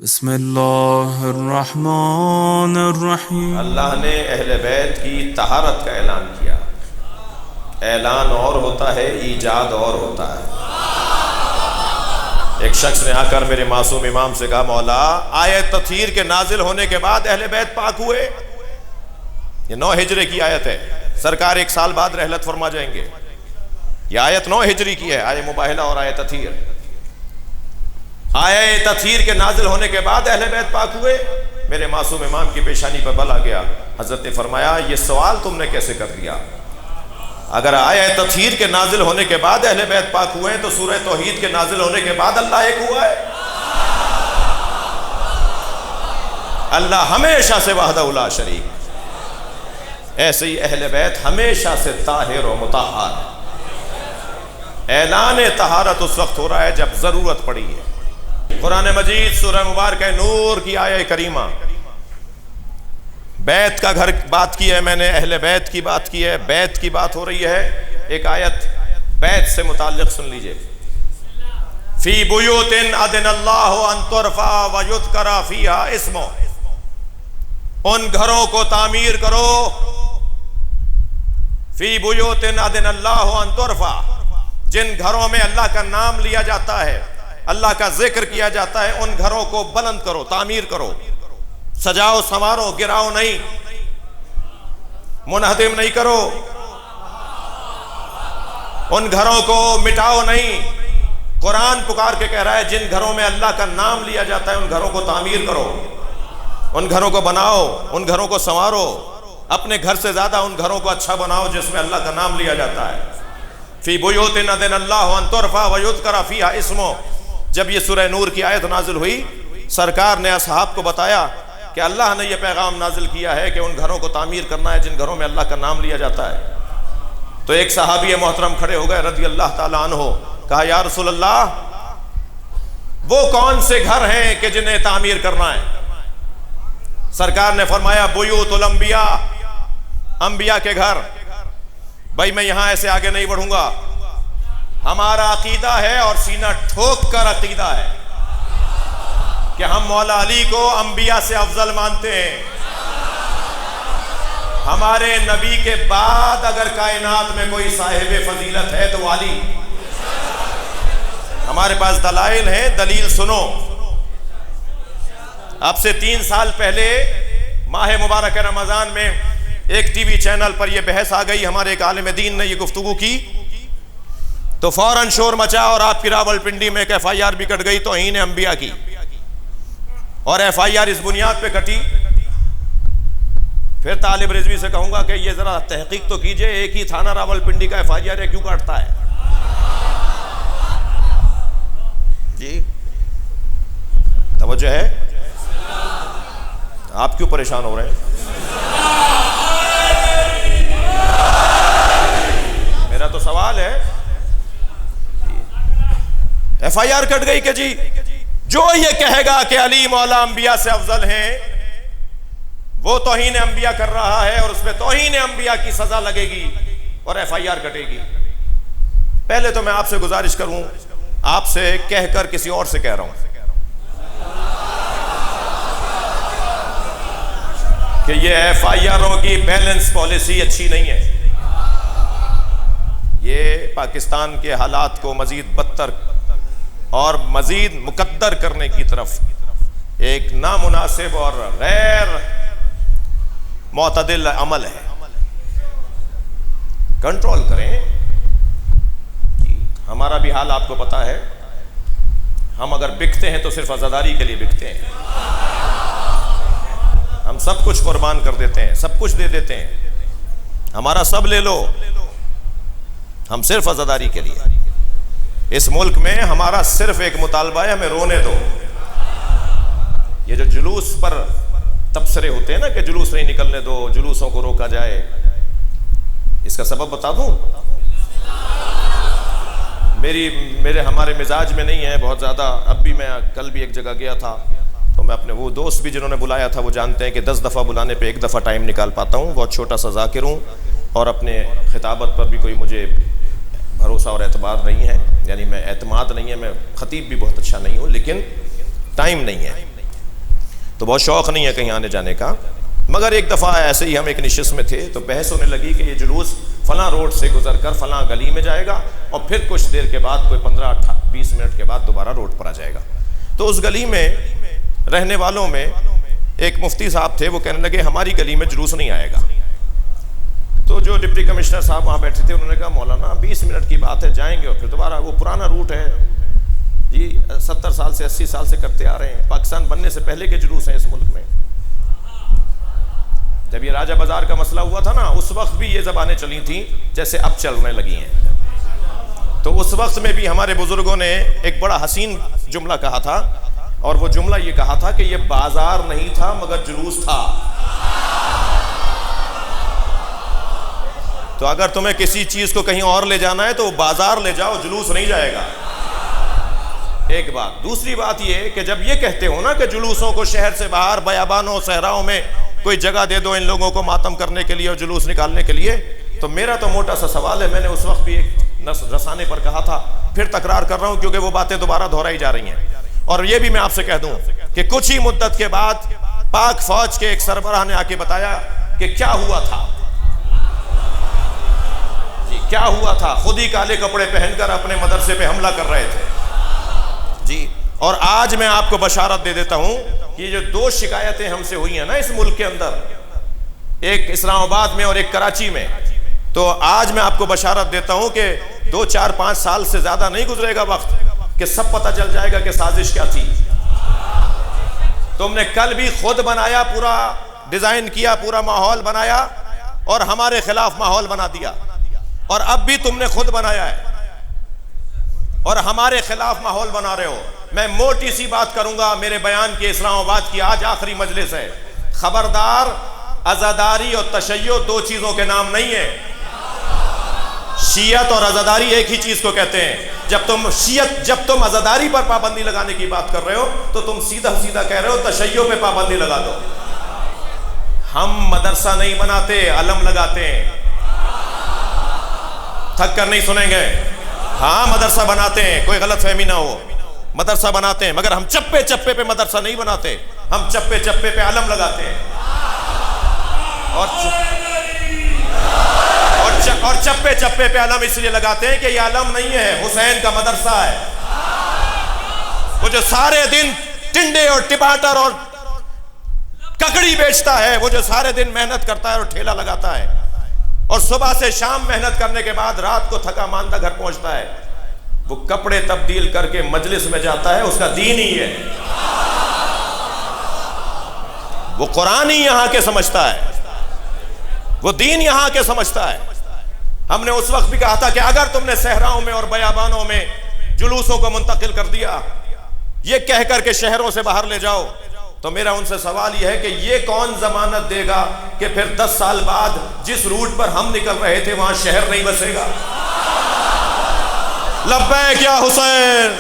بسم اللہ الرحمن الرحیم۔ اللہ نے اہل بیت کی طہارت کا اعلان کیا۔ اعلان اور ہوتا ہے، ایجاد اور ہوتا ہے۔ ایک شخص نے آ کر میرے معصوم امام سے کہا، مولا آیت تطہیر کے نازل ہونے کے بعد اہل بیت پاک ہوئے؟ یہ 9 ہجری کی آیت ہے، سرکار 1 سال بعد رحلت فرما جائیں گے۔ یہ آیت 9 ہجری کی ہے، آیت مباہلہ اور آیت تطہیر۔ آیت تطہیر کے نازل ہونے کے بعد اہل بیت پاک ہوئے؟ میرے معصوم امام کی پیشانی پر بل آ گیا۔ حضرت نے فرمایا، یہ سوال تم نے کیسے کر دیا؟ اگر آیت تطہیر کے نازل ہونے کے بعد اہل بیت پاک ہوئے ہیں تو سورہ توحید کے نازل ہونے کے بعد اللہ ایک ہوا ہے۔ اللہ ہمیشہ سے وحدہ لا شریک، ایسے ہی اہل بیت ہمیشہ سے طاہر و مطہر۔ اعلان طہارت اس وقت ہو رہا ہے جب ضرورت پڑی ہے۔ قرآن مجید سورہ مبارکہ نور کی آیہ کریمہ، بیت کا گھر بات کی ہے میں نے، اہل بیت کی بات کی ہے، بیت کی بات ہو رہی ہے۔ ایک آیت بیت سے متعلق سن لیجئے، فی بیوت اذن اللہ ان ترفع ویذکر فیہا اسمہ، ان گھروں کو تعمیر کرو، فی بیوت اذن اللہ ان ترفع، جن گھروں میں اللہ کا نام لیا جاتا ہے، اللہ کا ذکر کیا جاتا ہے، ان گھروں کو بلند کرو، تعمیر کرو، سجاؤ سنوارو، گراؤ نہیں، منہدم نہیں کرو، ان گھروں کو مٹاؤ نہیں۔ قرآن پکار کے کہہ رہا ہے جن گھروں میں اللہ کا نام لیا جاتا ہے ان گھروں کو تعمیر کرو، ان گھروں کو بناؤ، ان گھروں کو سنوارو، اپنے گھر سے زیادہ ان گھروں کو اچھا بناؤ جس میں اللہ کا نام لیا جاتا ہے۔ فی بیوت اذن اللہ ان ترفع ویذکر فیہا اسمہ، جب یہ سورہ نور کی آیت نازل ہوئی، سرکار نے اصحاب کو بتایا کہ اللہ نے یہ پیغام نازل کیا ہے کہ ان گھروں کو تعمیر کرنا ہے جن گھروں میں اللہ کا نام لیا جاتا ہے۔ تو ایک صحابی محترم کھڑے ہو گئے رضی اللہ تعالیٰ عنہ، کہا یا رسول اللہ، وہ کون سے گھر ہیں کہ جنہیں تعمیر کرنا ہے؟ سرکار نے فرمایا بیوت الانبیاء، انبیاء کے گھر۔ بھائی میں یہاں ایسے آگے نہیں بڑھوں گا، ہمارا عقیدہ ہے اور سینہ ٹھوک کر عقیدہ ہے کہ ہم مولا علی کو انبیاء سے افضل مانتے ہیں۔ ہمارے نبی کے بعد اگر کائنات میں کوئی صاحب فضیلت ہے تو وہ علی۔ ہمارے پاس دلائل ہیں، دلیل سنو۔ اب سے 3 سال پہلے ماہ مبارک رمضان میں ایک ٹی وی چینل پر یہ بحث آ گئی، ہمارے ایک عالم دین نے یہ گفتگو کی تو فوراً شور مچا اور آپ کی راولپنڈی میں ایک FIR بھی کٹ گئی توہین انبیاء کی، اور FIR اس بنیاد پہ کٹی۔ پھر طالب رضوی سے کہوں گا کہ یہ ذرا تحقیق تو کیجئے، ایک ہی تھانہ راولپنڈی کا FIR ہے، کیوں کاٹتا ہے؟ جی توجہ ہے؟ آپ کیوں پریشان ہو رہے ہیں؟ میرا تو سوال ہے۔ FIR کٹ گئی کہ جی جو یہ کہے گا کہ علی مولا انبیاء سے افضل ہیں وہ توہین انبیاء کر رہا ہے اور اس پہ توہین انبیاء کی سزا لگے گی اور FIR کٹے گی۔ پہلے تو میں آپ سے گزارش کروں، آپ سے کہہ کر کسی اور سے کہہ رہا ہوں کہ یہ FIRوں کی بیلنس پالیسی اچھی نہیں ہے۔ یہ پاکستان کے حالات کو مزید بدتر اور مزید مقدر کرنے کی طرف ایک نامناسب اور غیر معتدل عمل ہے۔ کنٹرول کریں۔ ہمارا بھی حال آپ کو پتا ہے، ہم اگر بکتے ہیں تو صرف عزاداری کے لیے بکتے ہیں، ہم سب کچھ قربان کر دیتے ہیں، سب کچھ دے دیتے ہیں، ہمارا سب لے لو، ہم صرف عزاداری کے لیے۔ اس ملک میں ہمارا صرف ایک مطالبہ ہے، ہمیں رونے دو۔ یہ جو جلوس پر تبصرے ہوتے ہیں نا کہ جلوس نہیں نکلنے دو، جلوسوں کو روکا جائے، اس کا سبب بتا دوں؟ ہمارے مزاج میں نہیں ہے بہت زیادہ۔ اب بھی میں کل بھی ایک جگہ گیا تھا تو میں اپنے وہ دوست بھی جنہوں نے بلایا تھا وہ جانتے ہیں کہ 10 دفعہ بلانے پہ 1 دفعہ ٹائم نکال پاتا ہوں، بہت چھوٹا سا ذاکر ہوں، اور اپنے خطابت پر بھی کوئی مجھے بھروسہ اور اعتبار نہیں ہے، یعنی میں اعتماد نہیں ہے، میں خطیب بھی بہت اچھا نہیں ہوں، لیکن ٹائم نہیں ہے۔ تو بہت شوق نہیں ہے کہیں آنے جانے کا، مگر ایک دفعہ ایسے ہی ہم ایک نشست میں تھے تو بحث ہونے لگی کہ یہ جلوس فلاں روڈ سے گزر کر فلاں گلی میں جائے گا اور پھر کچھ دیر کے بعد کوئی 15-20 منٹ کے بعد دوبارہ روڈ پر آ جائے گا۔ تو اس گلی میں رہنے والوں میں ایک مفتی صاحب تھے، وہ کہنے لگے ہماری گلی میں جلوس نہیں آئے گا۔ تو جو ڈپٹی کمشنر صاحب وہاں بیٹھے تھے انہوں نے کہا مولانا 20 منٹ کی بات ہے، جائیں گے اور پھر دوبارہ، وہ پرانا روٹ ہے جی، 70 سال سے 80 سال سے کرتے آ رہے ہیں، پاکستان بننے سے پہلے کے جلوس ہیں اس ملک میں۔ جب یہ راجہ بازار کا مسئلہ ہوا تھا نا، اس وقت بھی یہ زبانیں چلی تھیں جیسے اب چلنے لگی ہیں۔ تو اس وقت میں بھی ہمارے بزرگوں نے ایک بڑا حسین جملہ کہا تھا، اور وہ جملہ یہ کہا تھا کہ یہ بازار نہیں تھا مگر جلوس تھا۔ تو اگر تمہیں کسی چیز کو کہیں اور لے جانا ہے تو بازار لے جاؤ، جلوس نہیں جائے گا۔ ایک بات۔ دوسری بات یہ کہ جب یہ کہتے ہو نا کہ جلوسوں کو شہر سے باہر بیابانوں صحراؤں میں کوئی جگہ دے دو ان لوگوں کو ماتم کرنے کے لیے اور جلوس نکالنے کے لیے، تو میرا تو موٹا سا سوال ہے، میں نے اس وقت بھی ایک رسانے پر کہا تھا، پھر تکرار کر رہا ہوں کیونکہ وہ باتیں دوبارہ دہرائی جا رہی ہیں، اور یہ بھی میں آپ سے کہہ دوں کہ کچھ ہی مدت کے بعد پاک فوج کے ایک سربراہ نے آ کے بتایا کہ کیا ہوا تھا جی، کیا ہوا تھا۔ خود ہی کالے کپڑے پہن کر اپنے مدرسے پہ حملہ کر رہے تھے جی۔ اور آج میں آپ کو بشارت دے دیتا ہوں کہ یہ جو 2 شکایتیں ہم سے ہوئی ہیں نا اس ملک کے اندر، ایک اسلام آباد میں اور ایک کراچی میں، تو آج میں آپ کو بشارت دیتا ہوں کہ 2-4-5 سال سے زیادہ نہیں گزرے گا وقت کہ سب پتہ چل جائے گا کہ سازش کیا تھی۔ تم نے کل بھی خود بنایا، پورا ڈیزائن کیا، پورا ماحول بنایا اور ہمارے خلاف ماحول بنا دیا، اور اب بھی تم نے خود بنایا ہے اور ہمارے خلاف ماحول بنا رہے ہو۔ میں موٹی سی بات کروں گا، میرے بیان کی اسلام آباد کی آج آخری مجلس ہے، خبردار، عزاداری اور تشیع 2 چیزوں کے نام نہیں ہیں۔ شیعت اور عزاداری ایک ہی چیز کو کہتے ہیں۔ جب تم عزاداری پر پابندی لگانے کی بات کر رہے ہو تو تم سیدھا کہہ رہے ہو تشیع پہ پابندی لگا دو۔ ہم مدرسہ نہیں بناتے، علم لگاتے ہیں۔ تھک کر نہیں سنیں گے؟ ہاں مدرسہ بناتے ہیں، کوئی غلط فہمی نہ ہو، مدرسہ بناتے ہیں، مگر ہم چپے چپے پہ مدرسہ نہیں بناتے، ہم چپے چپے پہ علم لگاتے ہیں۔ اور چپے چپے پہ علم اس لیے لگاتے ہیں کہ یہ علم نہیں ہے، حسین کا مدرسہ ہے۔ وہ جو سارے دن ٹنڈے اور ٹماٹر اور ککڑی بیچتا ہے، وہ جو سارے دن محنت کرتا ہے اور ٹھیلا لگاتا ہے، اور صبح سے شام محنت کرنے کے بعد رات کو تھکا ماندہ گھر پہنچتا ہے، وہ کپڑے تبدیل کر کے مجلس میں جاتا ہے، اس کا دین ہی ہے، وہ قرآن ہی یہاں کے سمجھتا ہے، وہ دین یہاں کے سمجھتا ہے۔ ہم نے اس وقت بھی کہا تھا کہ اگر تم نے صحراؤں میں اور بیابانوں میں جلوسوں کو منتقل کر دیا، یہ کہہ کر کے شہروں سے باہر لے جاؤ، تو میرا ان سے سوال یہ ہے کہ یہ کون ضمانت دے گا کہ پھر 10 سال بعد جس روٹ پر ہم نکل رہے تھے وہاں شہر نہیں بسے گا؟ لبیک یا حسین۔